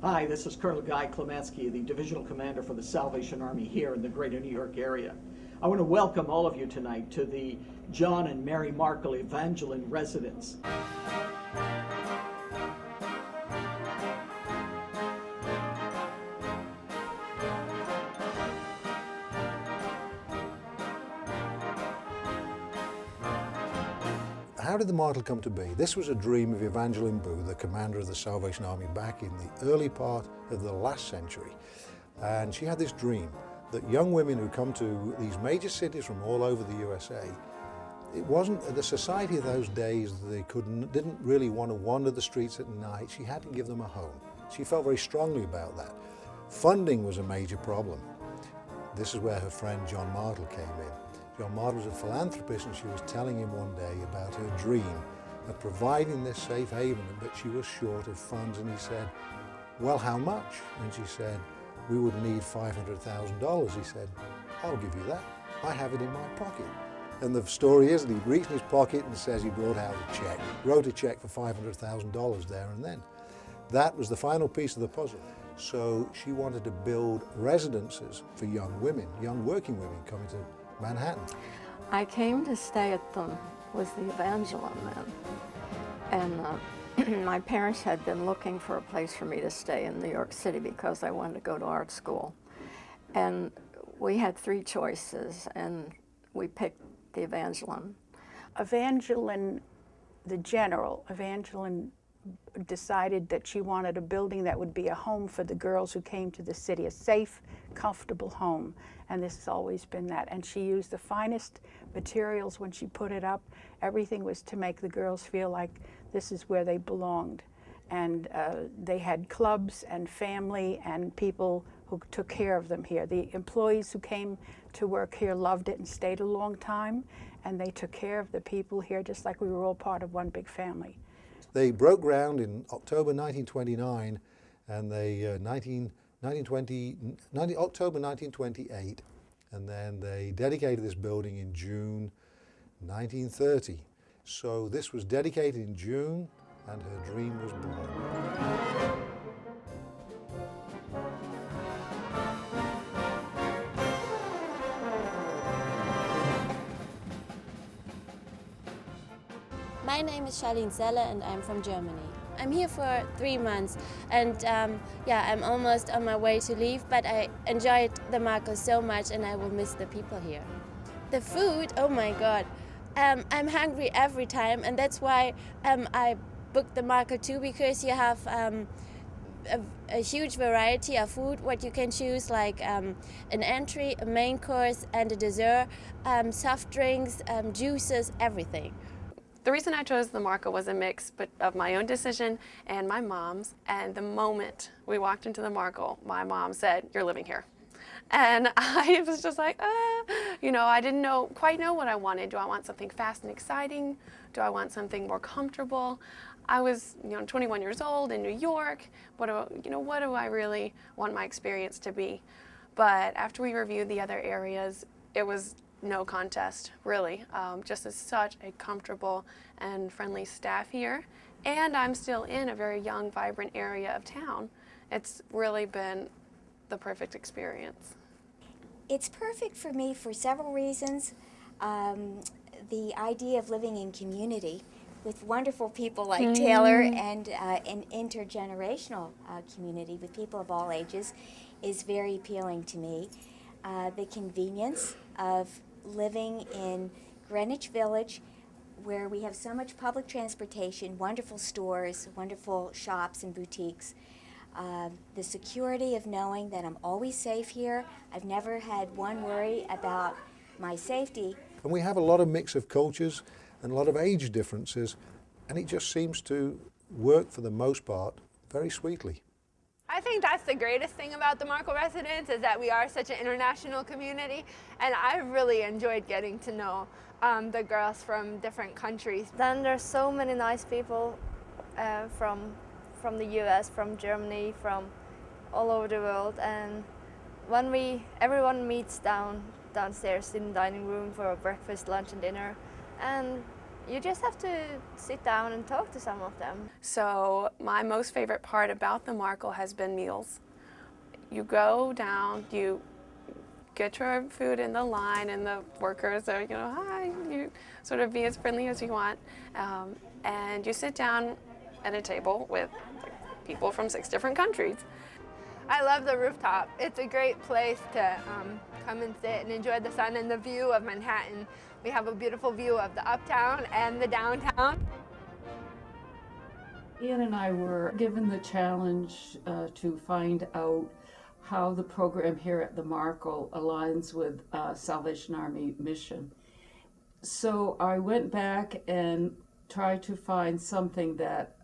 Hi, this is Colonel Guy Klemanski, the Divisional Commander for the Salvation Army here in the greater New York area. I want to welcome all of you tonight to the John and Mary Markle Evangeline residence. How did the Markle come to be? This was a dream of Evangeline Booth, the commander of the Salvation Army back in the early part of the last century. And she had this dream that young women who come to these major cities from all over the USA, it wasn't the society of those days, didn't really want to wander the streets at night. She had to give them a home. She felt very strongly about that. Funding was a major problem. This is where her friend John Markle came in. John Markle was a philanthropist, and she was telling him one day about her dream of providing this safe haven, but she was short of funds, and he said, well, how much? And she said, we would need $500,000. He said, I'll give you that. I have it in my pocket. And the story is that he reached in his pocket and says he brought out a check, wrote a check for $500,000 there and then. That was the final piece of the puzzle. So she wanted to build residences for young women, young working women coming to Manhattan. I came to stay at them with the Evangeline then, and my parents had been looking for a place for me to stay in New York City because I wanted to go to art school. And we had three choices, and we picked the Evangeline. Evangeline, the general, Evangeline decided that she wanted a building that would be a home for the girls who came to the city, a safe, comfortable home. And this has always been that. And she used the finest materials when she put it up. Everything was to make the girls feel like this is where they belonged. And they had clubs and family and people who took care of them here. The employees who came to work here loved it and stayed a long time. And they took care of the people here just like we were all part of one big family. They broke ground in October 1929, and they October 1928, and then they dedicated this building in June 1930. So this was dedicated in June, and her dream was born. My name is Charlene Zeller and I'm from Germany. I'm here for 3 months and I'm almost on my way to leave, but I enjoyed the Markle so much and I will miss the people here. The food, oh my God, I'm hungry every time, and that's why I booked the Markle too, because you have a huge variety of food, what you can choose, like an entry, a main course and a dessert, soft drinks, juices, everything. The reason I chose the Markle was a mix of my own decision and my mom's. And the moment we walked into the Markle, my mom said, "You're living here." And I was just like, I didn't quite know what I wanted. Do I want something fast and exciting? Do I want something more comfortable? I was, 21 years old in New York. What do I really want my experience to be? But after we reviewed the other areas, it was no contest, really. Just as such a comfortable and friendly staff here. And I'm still in a very young, vibrant area of town. It's really been the perfect experience. It's perfect for me for several reasons. The idea of living in community with wonderful people like Taylor and an intergenerational community with people of all ages is very appealing to me. The convenience of living in Greenwich Village, where we have so much public transportation, wonderful stores, wonderful shops and boutiques. The security of knowing that I'm always safe here. I've never had one worry about my safety. And we have a lot of mix of cultures and a lot of age differences, and it just seems to work for the most part very sweetly. I think that's the greatest thing about the Markle residence, is that we are such an international community, and I've really enjoyed getting to know the girls from different countries. Then there's so many nice people from the US, from Germany, from all over the world, and when everyone meets downstairs in the dining room for breakfast, lunch and dinner, and you just have to sit down and talk to some of them. So my most favorite part about the Markle has been meals. You go down, you get your food in the line, and the workers are, hi, you sort of be as friendly as you want. And you sit down at a table with people from 6 different countries. I love the rooftop. It's a great place to come and sit and enjoy the sun and the view of Manhattan. We have a beautiful view of the uptown and the downtown. Ian and I were given the challenge to find out how the program here at the Markle aligns with Salvation Army mission. So I went back and tried to find something that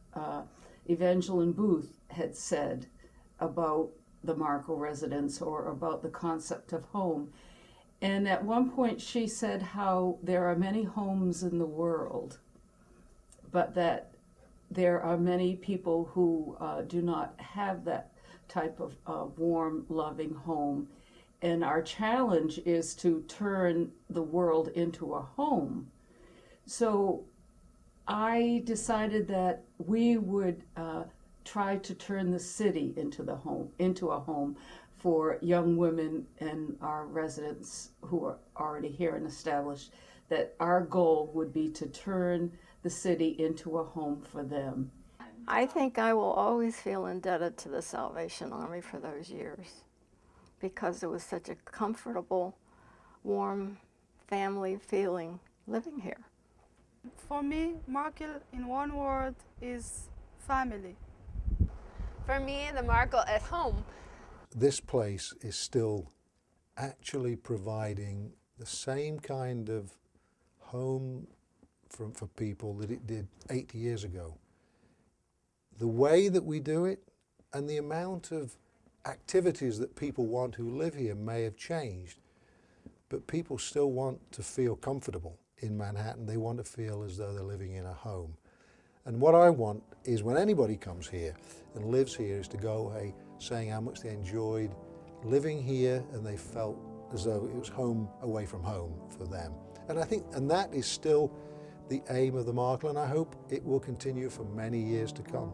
Evangeline Booth had said about the Markle residents or about the concept of home. And at one point she said how there are many homes in the world, but that there are many people who do not have that type of warm, loving home. And our challenge is to turn the world into a home. So I decided that we would try to turn the city into a home for young women and our residents who are already here and established, that our goal would be to turn the city into a home for them. I think I will always feel indebted to the Salvation Army for those years because it was such a comfortable, warm family feeling living here. For me, Markle in one word is family. For me, the Markle is home. This place is still actually providing the same kind of home for people that it did 80 years ago. The way that we do it and the amount of activities that people want who live here may have changed, but people still want to feel comfortable in Manhattan. They want to feel as though they're living in a home. And what I want is when anybody comes here and lives here is to go away saying how much they enjoyed living here and they felt as though it was home away from home for them. And I think, and that is still the aim of the Markle, and I hope it will continue for many years to come.